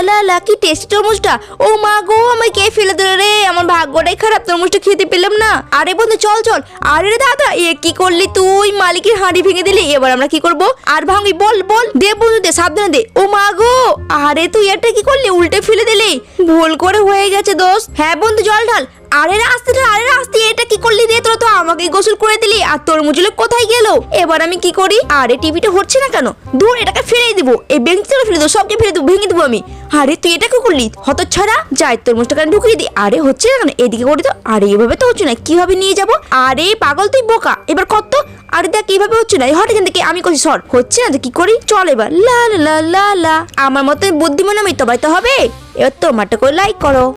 লা লা, কি টেস্টি তরমুজটা। ও মা গো, আমায় কে ফেলে দিল রে, আমার ভাগ্যটাই খারাপ, তরমুজটা খেতে পেলাম না। আরে বন্ধু চল চল। আরে দাদা, এ কি করলি তুই, মালিকের হাঁড়ি ভেঙে দিলি, এবার আমরা কি করব? আর ভাঙবি, বল বল, দে বন্ধু দে, সাবধানে দে। ও মা গো, আরে তুই এটা কি করলি, উল্টে ফেলে দিলি, ভুল করে হয়ে গেছে দোস্ত। হ্যাঁ বন্ধু জল ঢাল। আরে রাস্তা ঢাল, আরে রাস্তা, এটা কি করলি রে, তোরা তো আমাকে গোসল করে দিলি, আর তরমুজগুলো কোথায় গেল? এবার আমি কি করি? আরে টিভিটা হচ্ছে না কেন, দূর, এটাকে ফেলে দিব, এই বেঞ্চটা ফেলে দেবো, সবকে ফেলে দেবো, ভেঙে দেবো আমি। আরে তুই এটা কি করলি, হতচ্ছাড়া, যাই তরমুজটাকে ঢুকিয়ে দি। আরে হচ্ছে না কেন, এদিকে করি তো। আরে এভাবে তো হচ্ছে না, কিভাবে নিয়ে যাবো? আরে পাগল তুই বোকা, এবার কত। আরে দেখ এইভাবে হচ্ছে না, হট এখান থেকে, আমি করছি সর, হচ্ছে না তো কি করি, চল এবার। লা লা লা লা, আমার মতো বুদ্ধিমান আমি তবাই তো হবে। এবার তোমারটা করে লাইক করো।